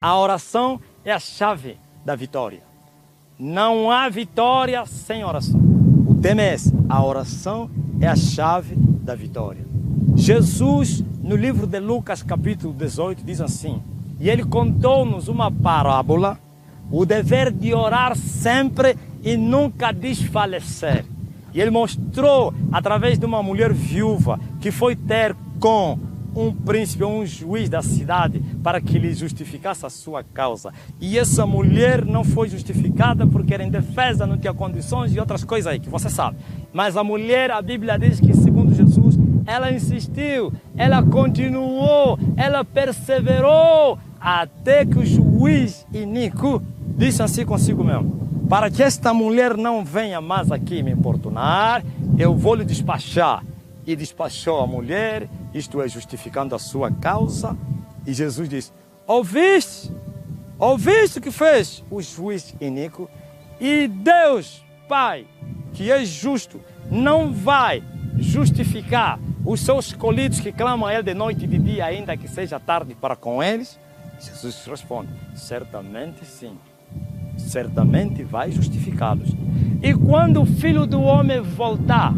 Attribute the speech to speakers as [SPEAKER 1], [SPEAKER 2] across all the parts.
[SPEAKER 1] A oração é a chave da vitória. Não há vitória sem oração. O tema é esse. A oração é a chave da vitória. Jesus, no livro de Lucas, capítulo 18, diz assim: e ele contou-nos uma parábola, o dever de orar sempre e nunca desfalecer. E ele mostrou, através de uma mulher viúva, que foi ter com um príncipe ou um juiz da cidade para que lhe justificasse a sua causa. E essa mulher não foi justificada porque era indefesa, não tinha condições e outras coisas aí que você sabe. Mas a mulher, a Bíblia diz que, segundo Jesus, ela insistiu, ela continuou, ela perseverou até que o juiz iníquo disse assim consigo mesmo: para que esta mulher não venha mais aqui me importunar, eu vou lhe despachar. E despachou a mulher, isto é, justificando a sua causa. E Jesus disse: ouviste o que fez o juiz iníquo? E Deus, Pai, que é justo, não vai justificar os seus escolhidos que clamam a Ele de noite e de dia, ainda que seja tarde para com eles? Jesus responde: certamente sim, certamente vai justificá-los. E quando o Filho do Homem voltar,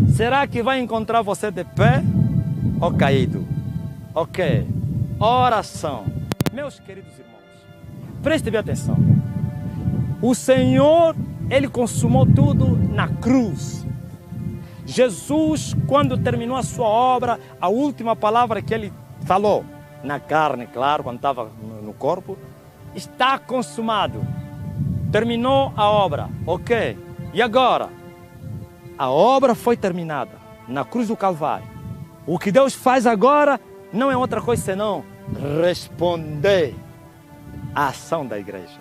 [SPEAKER 1] será que vai encontrar você de pé ou caído? Ok. Oração. Meus queridos irmãos, prestem bem atenção. O Senhor, Ele consumou tudo na cruz. Jesus, quando terminou a sua obra, a última palavra que Ele falou, na carne, claro, quando estava no corpo, está consumado. Terminou a obra. Ok. E agora? A obra foi terminada na cruz do Calvário. O que Deus faz agora não é outra coisa senão responder à ação da igreja.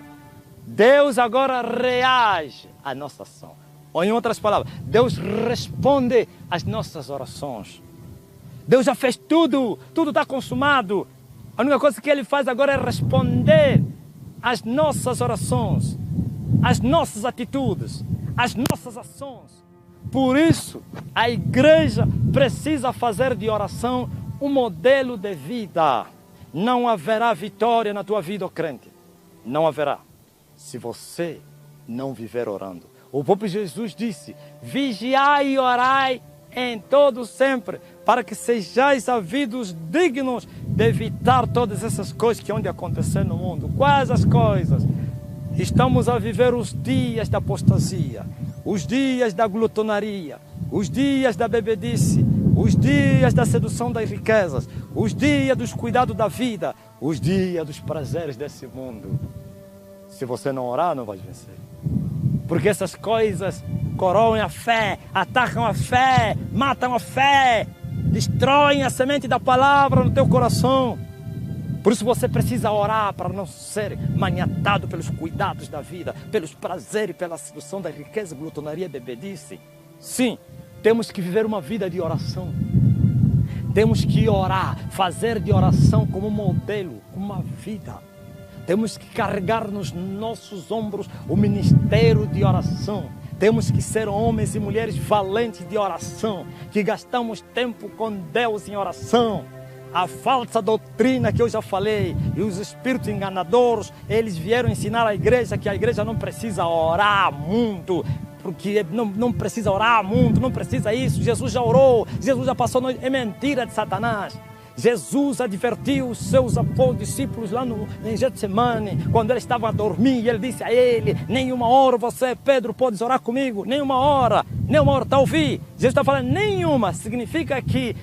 [SPEAKER 1] Deus agora reage à nossa ação. Ou em outras palavras, Deus responde às nossas orações. Deus já fez tudo, tudo está consumado. A única coisa que Ele faz agora é responder às nossas orações, às nossas atitudes, às nossas ações. Por isso, a igreja precisa fazer de oração um modelo de vida. Não haverá vitória na tua vida, ó crente. Não haverá, se você não viver orando. O próprio Jesus disse: vigiai e orai em todo sempre, para que sejais havidos dignos de evitar todas essas coisas que hão de acontecer no mundo. Quais as coisas? Estamos a viver os dias da apostasia, os dias da glutonaria, os dias da bebedice, os dias da sedução das riquezas, os dias dos cuidados da vida, os dias dos prazeres desse mundo. Se você não orar, não vai vencer. Porque essas coisas coroam a fé, atacam a fé, matam a fé, destroem a semente da palavra no teu coração. Por isso você precisa orar para não ser maniatado pelos cuidados da vida, pelos prazeres, pela sedução da riqueza, glutonaria, bebedice. Sim, temos que viver uma vida de oração. Temos que orar, fazer de oração como modelo, uma vida. Temos que carregar nos nossos ombros o ministério de oração. Temos que ser homens e mulheres valentes de oração, que gastamos tempo com Deus em oração. A falsa doutrina que eu já falei e os espíritos enganadores, eles vieram ensinar à igreja que a igreja não precisa orar muito, porque não precisa orar muito, não precisa isso. Jesus já orou, Jesus já passou noite. É mentira de Satanás. Jesus advertiu os seus discípulos lá em Getsemane, quando eles estavam a dormir, e ele disse a ele: nenhuma hora você, Pedro, podes orar comigo, nenhuma hora, está a ouvir? Jesus está falando nenhuma, significa que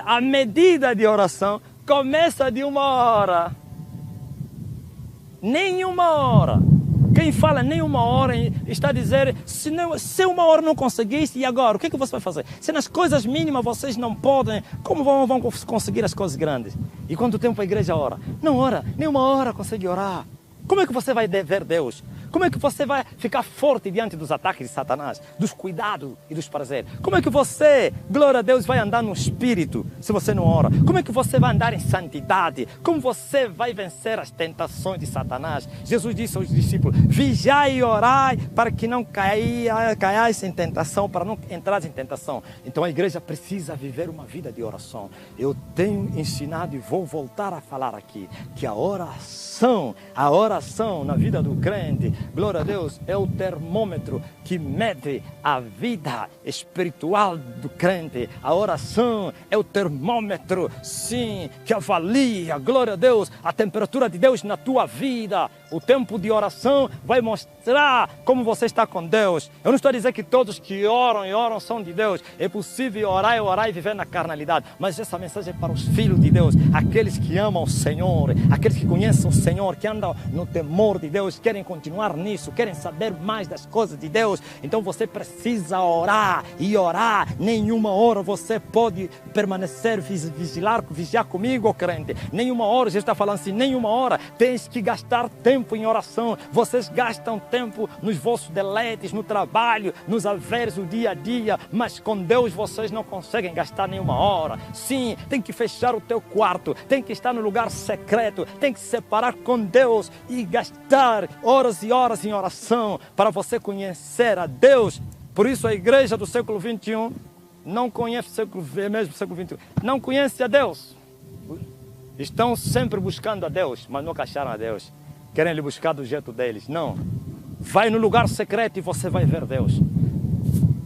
[SPEAKER 1] a medida de oração começa de uma hora. Nenhuma hora. Quem fala nenhuma hora está a dizer: se uma hora não conseguisse, e agora? O que você vai fazer? Se nas coisas mínimas vocês não podem, como vão conseguir as coisas grandes? E quanto tempo a igreja ora? Não ora, nenhuma hora consegue orar. Como é que você vai ver Deus? Como é que você vai ficar forte diante dos ataques de Satanás, dos cuidados e dos prazeres? Como é que você, glória a Deus, vai andar no Espírito se você não ora? Como é que você vai andar em santidade? Como você vai vencer as tentações de Satanás? Jesus disse aos discípulos, vigiai e orai para que não caiais em tentação, para não entrar em tentação. Então a igreja precisa viver uma vida de oração. Eu tenho ensinado e vou voltar a falar aqui, que a oração na vida do crente, glória a Deus, é o termômetro que mede a vida espiritual do crente. A oração é o termômetro, sim, que avalia, glória a Deus, a temperatura de Deus na tua vida. O tempo de oração vai mostrar como você está com Deus. Eu não estou a dizer que todos que oram e oram são de Deus. É possível orar e viver na carnalidade. Mas essa mensagem é para os filhos de Deus, aqueles que amam o Senhor, aqueles que conhecem o Senhor, que andam no temor de Deus, querem continuar nisso, querem saber mais das coisas de Deus. Então você precisa orar e orar. Nenhuma hora você pode permanecer, vigiar comigo, crente. Nenhuma hora, Jesus está falando assim, nenhuma hora tens que gastar tempo em oração. Vocês gastam tempo nos vossos deleites, no trabalho, nos haveres do dia a dia, mas com Deus vocês não conseguem gastar nenhuma hora. Sim, tem que fechar o teu quarto, tem que estar no lugar secreto, tem que se separar com Deus e gastar horas e horas em oração para você conhecer a Deus. Por isso a igreja do século 21 não conhece mesmo o século 21, não conhece a Deus. Estão sempre buscando a Deus, mas nunca acharam a Deus. Querem lhe buscar do jeito deles. Não. Vai no lugar secreto e você vai ver Deus.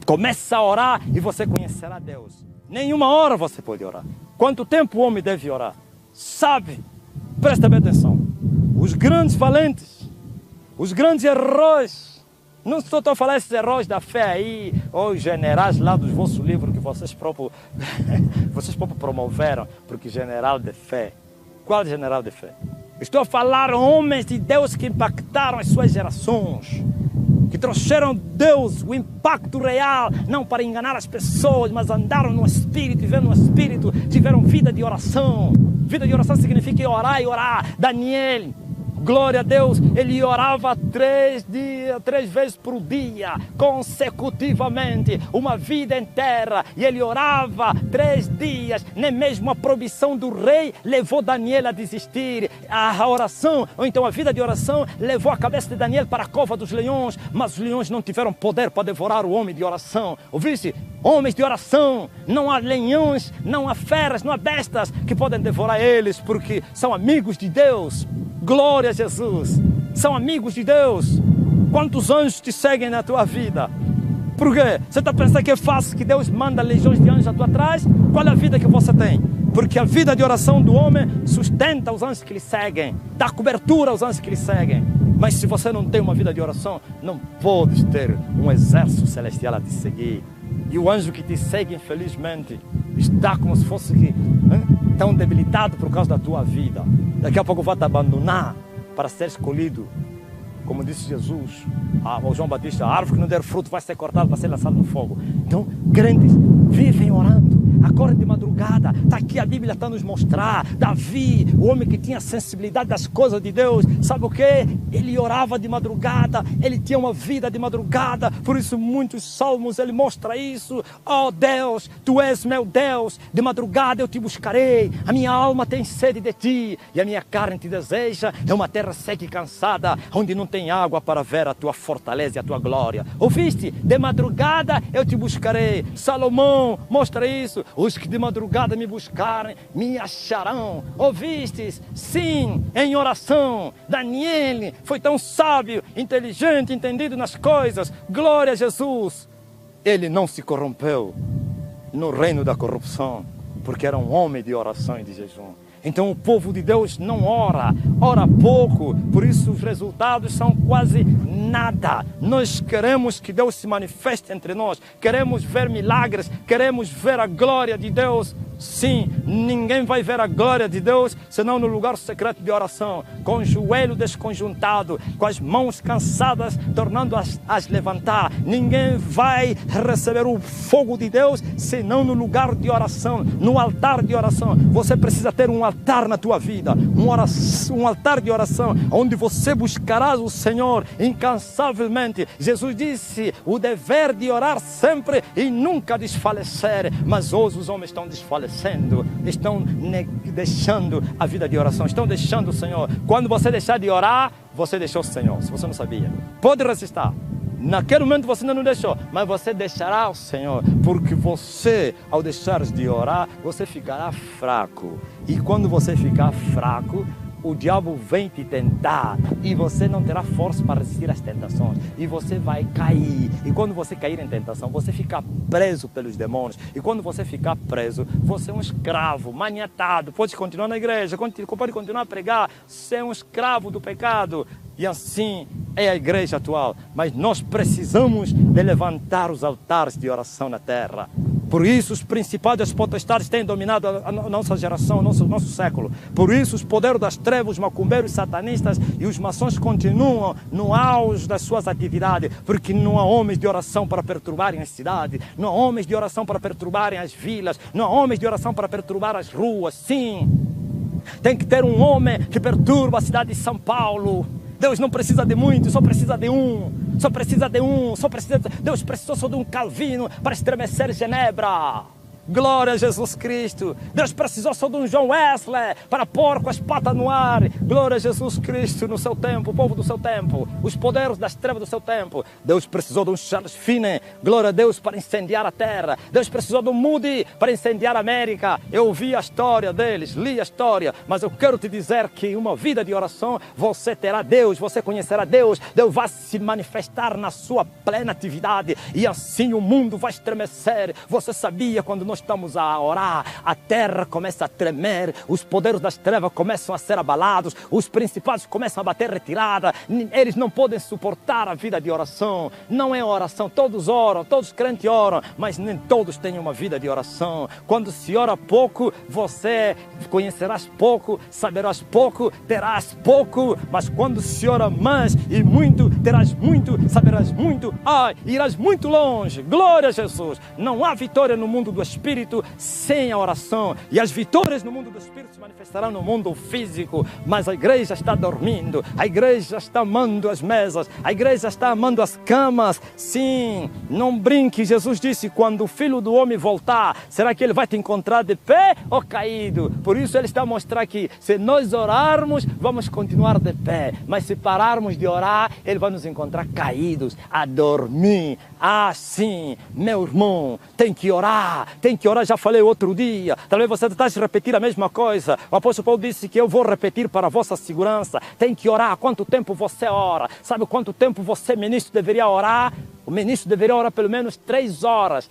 [SPEAKER 1] Começa a orar e você conhecerá Deus. Nenhuma hora você pode orar. Quanto tempo o homem deve orar? Sabe? Presta bem atenção. Os grandes valentes, os grandes heróis, não estou a falar esses heróis da fé aí, ou os generais lá dos vossos livros que vocês próprios promoveram, porque general de fé. Qual general de fé? Estou a falar homens de Deus que impactaram as suas gerações, que trouxeram Deus, o impacto real, não para enganar as pessoas, mas andaram no Espírito, viveram no Espírito, tiveram vida de oração. Vida de oração significa orar e orar. Daniel, glória a Deus, ele orava 3 vezes por dia, consecutivamente, uma vida inteira, e ele orava 3 dias, nem mesmo a proibição do rei levou Daniel a desistir. A oração, ou então a vida de oração, levou a cabeça de Daniel para a cova dos leões, mas os leões não tiveram poder para devorar o homem de oração. Ouviste? Homens de oração, não há leões, não há feras, não há bestas que podem devorar eles, porque são amigos de Deus. Glória a Jesus, são amigos de Deus. Quantos anjos te seguem na tua vida? Por quê? Você está pensando que é fácil que Deus manda legiões de anjos à tua trás? Qual é a vida que você tem? Porque a vida de oração do homem sustenta os anjos que lhe seguem, dá cobertura aos anjos que lhe seguem. Mas se você não tem uma vida de oração, não podes ter um exército celestial a te seguir. E o anjo que te segue, infelizmente, está como se fosse tão debilitado por causa da tua vida. Daqui a pouco vai te abandonar para ser escolhido. Como disse Jesus ao João Batista, a árvore que não der fruto vai ser cortada para ser lançada no fogo. Então, crentes, vivem orando. Acordem de madrugada. Está aqui, a Bíblia está nos mostrar. Davi, o homem que tinha sensibilidade das coisas de Deus, sabe o que? Ele orava de madrugada, ele tinha uma vida de madrugada. Por isso muitos salmos ele mostra isso. Oh Deus, Tu és meu Deus, de madrugada eu te buscarei. A minha alma tem sede de Ti e a minha carne te deseja. É uma terra seca e cansada, onde não tem água para ver a Tua fortaleza e a Tua glória. Ouviste? De madrugada eu te buscarei. Salomão mostra isso. Os que de madrugada me buscarem, me acharão. Ouvistes? Sim, em oração. Daniel foi tão sábio, inteligente, entendido nas coisas. Glória a Jesus. Ele não se corrompeu no reino da corrupção, porque era um homem de oração e de jejum. Então o povo de Deus não ora pouco, por isso os resultados são quase nada. Nós queremos que Deus se manifeste entre nós, queremos ver milagres, queremos ver a glória de Deus. Sim, Ninguém vai ver a glória de Deus senão no lugar secreto de oração, com o joelho desconjuntado, com as mãos cansadas, tornando-as a levantar. Ninguém vai receber o fogo de Deus senão no lugar de oração, no altar de oração. Você precisa ter um altar na tua vida, um altar de oração, onde você buscará o Senhor incansavelmente. Jesus disse o dever de orar sempre e nunca desfalecer, mas hoje os homens estão desfalecendo, estão deixando a vida de oração, estão deixando o Senhor. Quando você deixar de orar, você deixou o Senhor, se você não sabia. Pode resistir. Naquele momento você ainda não deixou, mas você deixará o Senhor, porque você, ao deixar de orar, você ficará fraco. E quando você ficar fraco, o diabo vem te tentar e você não terá força para resistir às tentações. E você vai cair. E quando você cair em tentação, você fica preso pelos demônios. E quando você ficar preso, você é um escravo, maniatado. Pode continuar na igreja, pode continuar a pregar. Você é um escravo do pecado. E assim é a igreja atual. Mas nós precisamos de levantar os altares de oração na terra. Por isso os principados e as potestades têm dominado a nossa geração, o nosso século. Por isso os poderes das trevas, os macumbeiros, os satanistas e os maçons continuam no auge das suas atividades, porque não há homens de oração para perturbarem as cidades, não há homens de oração para perturbarem as vilas, não há homens de oração para perturbar as ruas. Sim, tem que ter um homem que perturba a cidade de São Paulo. Deus não precisa de muito, só precisa de um. Deus precisou só de um Calvino para estremecer Genebra. Glória a Jesus Cristo. Deus precisou só de um John Wesley para pôr com as patas no ar. Glória a Jesus Cristo no seu tempo, o povo do seu tempo, os poderes das trevas do seu tempo. Deus precisou de um Charles Finney, glória a Deus, para incendiar a terra. Deus precisou de um Moody para incendiar a América. Eu ouvi a história deles, li a história, mas eu quero te dizer que uma vida de oração, você terá Deus, você conhecerá Deus, Deus vai se manifestar na sua plena atividade e assim o mundo vai estremecer. Você sabia, quando nós estamos a orar, a terra começa a tremer, os poderes das trevas começam a ser abalados, os principados começam a bater retirada, eles não podem suportar a vida de oração. Não é oração, todos oram, todos os crentes oram, mas nem todos têm uma vida de oração. Quando se ora pouco, você conhecerás pouco, saberás pouco, terás pouco, mas quando se ora mais e muito, terás muito, saberás muito, irás muito longe. Glória a Jesus. Não há vitória no mundo do Espírito sem a oração, e as vitórias no mundo do Espírito se manifestarão no mundo físico. Mas a igreja está dormindo, a igreja está amando as mesas, a igreja está amando as camas. Sim, não brinque. Jesus disse, quando o Filho do Homem voltar, será que ele vai te encontrar de pé ou caído? Por isso ele está a mostrar que se nós orarmos, vamos continuar de pé, mas se pararmos de orar, ele vai nos encontrar caídos, a dormir. Sim, meu irmão, tem que orar, já falei outro dia, talvez você está a repetir a mesma coisa. O apóstolo Paulo disse que eu vou repetir para a vossa segurança. Tem que orar. Quanto tempo você ora? Sabe quanto tempo você, ministro, deveria orar? O ministro deveria orar pelo menos 3 horas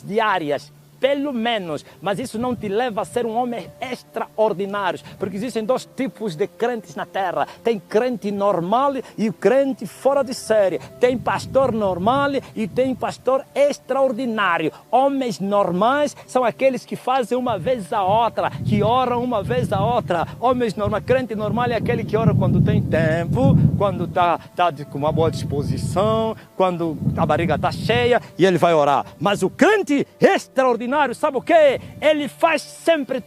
[SPEAKER 1] diárias. Pelo menos, mas isso não te leva a ser um homem extraordinário, porque existem 2 tipos de crentes na terra. Tem crente normal e crente fora de série. Tem pastor normal e tem pastor extraordinário. Homens normais são aqueles que fazem uma vez a outra, que oram uma vez a outra. Homens normais, crente normal é aquele que ora quando tem tempo, quando está com uma boa disposição, quando a barriga está cheia e ele vai orar. Mas o crente extraordinário, sabe o que? Ele faz sempre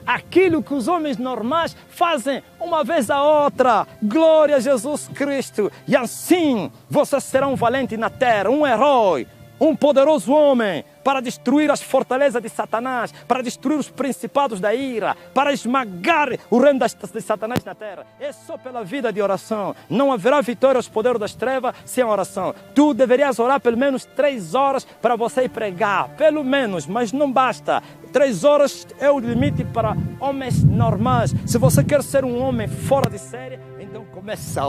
[SPEAKER 1] aquilo que os homens normais fazem uma vez a outra. Glória a Jesus Cristo. E assim você será um valente na terra, um herói, um poderoso homem para destruir as fortalezas de Satanás, para destruir os principados da ira, para esmagar o reino de Satanás na terra. É só pela vida de oração. Não haverá vitória aos poderes das trevas sem oração. Tu deverias orar pelo menos 3 horas para você ir pregar, pelo menos, mas não basta. 3 horas é o limite para homens normais. Se você quer ser um homem fora de série, então começa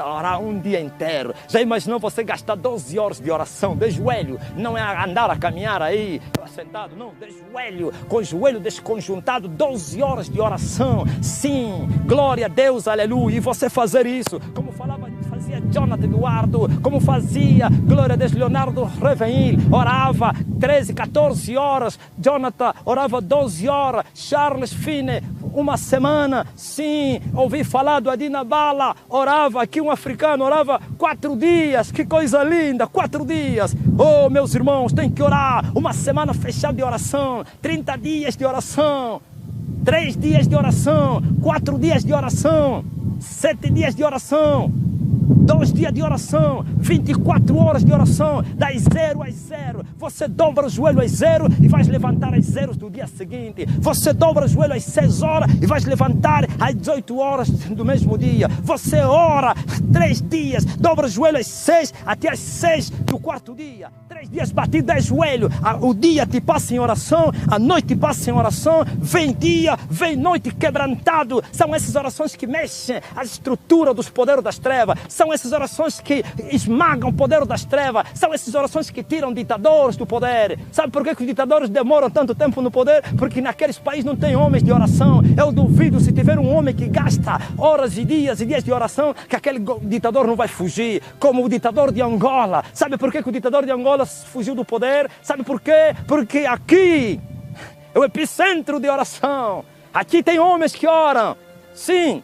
[SPEAKER 1] a orar um dia inteiro. Já imaginou você gastar 12 horas de oração de joelho? Não é andar a caminhar aí sentado, não, de joelho, com o joelho desconjuntado, 12 horas de oração. Sim, glória a Deus, aleluia. E você fazer isso, como fazia Jonathan Eduardo, como fazia Glória a Deus, Leonardo Revenil, orava 13, 14 horas, Jonathan orava 12 horas, Charles Fine, uma semana, sim, ouvi falar do Adina Bala, orava aqui um africano, orava 4 dias, que coisa linda, 4 dias. Oh, meus irmãos, tem que orar, uma semana fechada de oração, 30 dias de oração, 3 dias de oração, 4 dias de oração, 7 dias de oração, 2 dias de oração, 24 horas de oração, das 0 às 0. Você dobra o joelho às 0 e vai levantar às 0 do dia seguinte. Você dobra o joelho às 6 horas e vai levantar às 18 horas do mesmo dia. Você ora 3 dias, dobra o joelho às 6 até às 6 do quarto dia. 3 dias batido de joelho. O dia te passa em oração, a noite te passa em oração. Vem dia, vem noite quebrantado. São essas orações que mexem a estrutura dos poderes das trevas. São essas orações que esmagam o poder das trevas. São essas orações que tiram ditadores do poder. Sabe por que os ditadores demoram tanto tempo no poder? Porque naqueles países não tem homens de oração. Eu duvido, se tiver um homem que gasta horas e dias de oração, que aquele ditador não vai fugir. Como o ditador de Angola. Sabe por que o ditador de Angola fugiu do poder? Sabe por quê? Porque aqui é o epicentro de oração. Aqui tem homens que oram. Sim.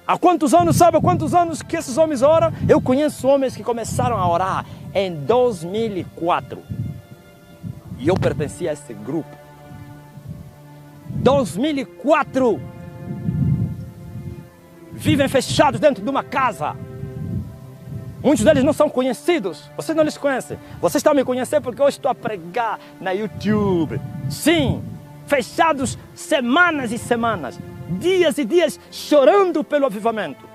[SPEAKER 1] Há quantos anos, sabe há quantos anos que esses homens oram? Eu conheço homens que começaram a orar em 2004. E eu pertencia a esse grupo. 2004. Vivem fechados dentro de uma casa. Muitos deles não são conhecidos. Vocês não eles conhecem. Vocês estão a me conhecer porque hoje estou a pregar na YouTube. Sim, fechados semanas e semanas. Dias e dias chorando pelo avivamento,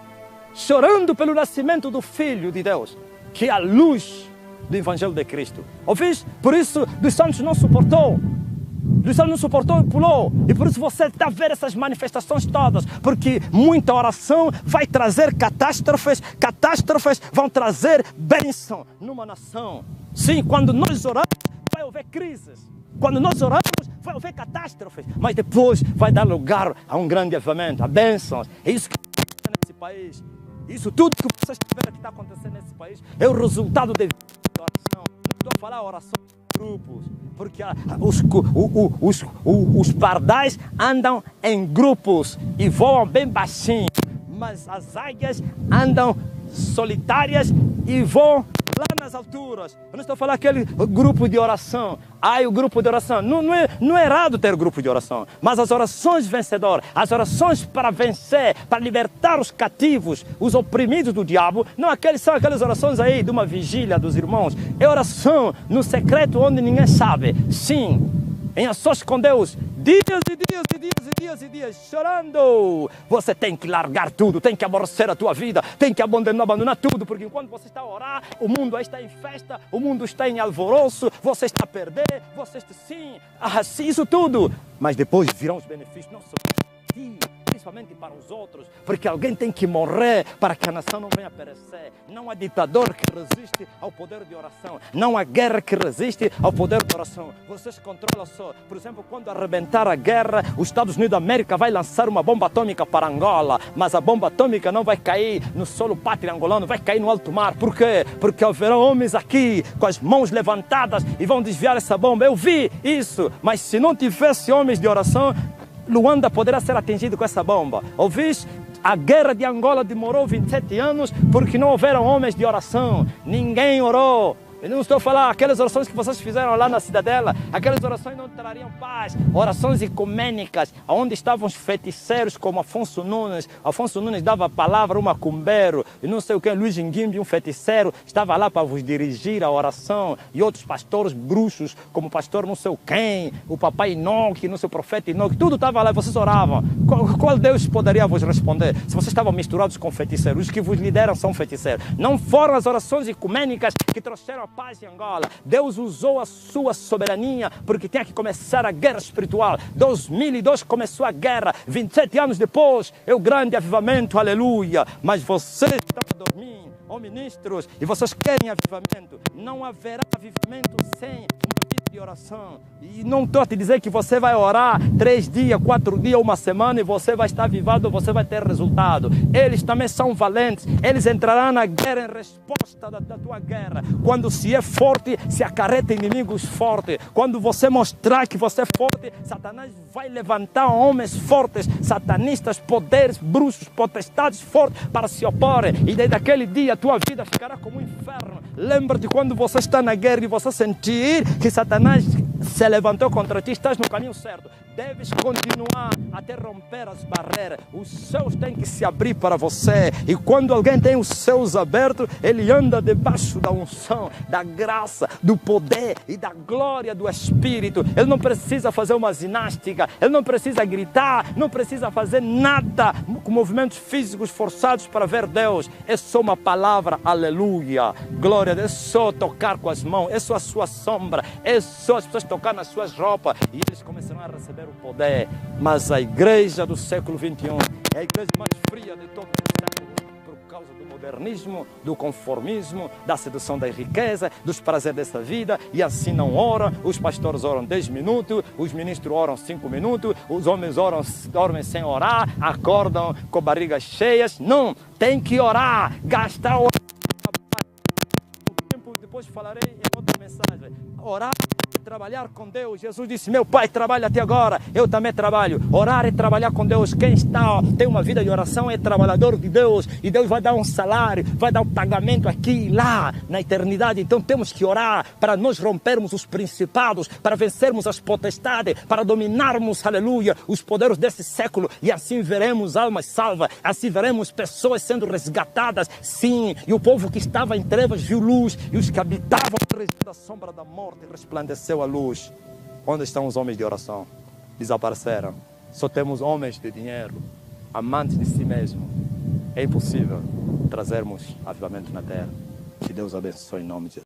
[SPEAKER 1] chorando pelo nascimento do Filho de Deus, que é a luz do Evangelho de Cristo. Ouvis? Por isso, dos santos não suportou. Dos santos não suportou e pulou. E por isso você está a ver essas manifestações todas. Porque muita oração vai trazer catástrofes. Catástrofes vão trazer bênção numa nação. Sim, quando nós oramos, vai haver crises. Quando nós oramos, vai haver catástrofes, mas depois vai dar lugar a um grande avivamento, a bênçãos. É isso que está nesse país. Isso tudo que vocês estão vendo que está acontecendo nesse país é o resultado de oração. Não estou a falar oração de grupos, porque os pardais andam em grupos e voam bem baixinho, mas as águias andam solitárias e voam lá nas alturas. Eu não estou a falar aquele grupo de oração. O grupo de oração. Não é errado ter grupo de oração. Mas as orações vencedoras, as orações para vencer, para libertar os cativos, os oprimidos do diabo, não são aquelas orações aí de uma vigília dos irmãos. É oração no secreto onde ninguém sabe. Sim, em sós com Deus, dias e dias e dias e dias e dias, chorando. Você tem que largar tudo, tem que aborrecer a tua vida, tem que abandonar tudo, porque enquanto você está a orar, o mundo aí está em festa, o mundo está em alvoroço, você está a perder, você está sim, isso tudo. Mas depois virão os benefícios, não só para ti, principalmente para os outros, porque alguém tem que morrer para que a nação não venha a perecer. Não há ditador que resiste ao poder de oração. Não há guerra que resiste ao poder de oração. Vocês controlam só. Por exemplo, quando arrebentar a guerra, os Estados Unidos da América vai lançar uma bomba atômica para Angola, mas a bomba atômica não vai cair no solo pátrio angolano, vai cair no alto mar. Por quê? Porque haverão homens aqui com as mãos levantadas e vão desviar essa bomba. Eu vi isso, mas se não tivesse homens de oração, Luanda poderá ser atingido com essa bomba. Ouvis? A guerra de Angola demorou 27 anos porque não houveram homens de oração. Ninguém orou. Eu não estou a falar aquelas orações que vocês fizeram lá na Cidadela. Aquelas orações não trariam paz. Orações ecumênicas, onde estavam os feiticeiros como Afonso Nunes. Afonso Nunes dava a palavra, um macumbeiro, e não sei o que, Luiz Nguimbi, um feiticeiro, estava lá para vos dirigir a oração. E outros pastores bruxos, como o pastor não sei o quem, o papai Enoque, não sei o profeta Enoque, tudo estava lá e vocês oravam. Qual Deus poderia vos responder se vocês estavam misturados com feiticeiros? Os que vos lideram são feiticeiros. Não foram as orações ecumênicas que trouxeram a paz em Angola. Deus usou a sua soberania porque tinha que começar a guerra espiritual. 2002 começou a guerra. 27 anos depois é o grande avivamento, aleluia. Mas vocês estão a dormir. ou ministros, e vocês querem avivamento. Não haverá avivamento sem uma vida de oração. E não estou a te dizer que você vai orar 3 dias, 4 dias, uma semana e você vai estar avivado, você vai ter resultado. Eles também são valentes. Eles entrarão na guerra em resposta da tua guerra. Quando se é forte, se acarreta inimigos fortes. Quando você mostrar que você é forte, Satanás vai levantar homens fortes, satanistas, poderes, bruxos, potestades fortes para se oporem. E desde aquele dia a tua vida ficará como um inferno. Lembra-te quando você está na guerra e você sentir que Satanás se levantou contra ti, estás no caminho certo. Deves continuar até romper as barreiras. Os céus têm que se abrir para você. E quando alguém tem os céus abertos, ele anda debaixo da unção, da graça, do poder e da glória do Espírito. Ele não precisa fazer uma ginástica, ele não precisa gritar, não precisa fazer nada com movimentos físicos forçados para ver Deus. É só uma palavra, aleluia, glória a Deus. É só tocar com as mãos, é só a sua sombra, é só as pessoas tocar nas suas roupas e eles começarão a receber o poder. Mas a igreja do século XXI é a igreja mais fria de todo o século, por causa do modernismo, do conformismo, da sedução da riqueza, dos prazeres dessa vida, e assim não oram. Os pastores oram 10 minutos, os ministros oram 5 minutos, os homens oram, dormem sem orar, acordam com barrigas cheias. Não, tem que orar, gastar o tempo. Depois falarei em outra mensagem. Orar, trabalhar com Deus. Jesus disse: meu Pai trabalha até agora, eu também trabalho. Orar é trabalhar com Deus. Quem tem uma vida de oração é trabalhador de Deus, e Deus vai dar um salário, vai dar um pagamento aqui e lá na eternidade. Então temos que orar para nós rompermos os principados, para vencermos as potestades, para dominarmos, aleluia, os poderes desse século, e assim veremos almas salvas, assim veremos pessoas sendo resgatadas, sim. E o povo que estava em trevas viu luz, e os que habitavam na região da sombra da morte resplandeceu a luz. Onde estão os homens de oração? Desapareceram. Só temos homens de dinheiro, amantes de si mesmo. É impossível trazermos avivamento na terra. Que Deus abençoe em nome de Jesus.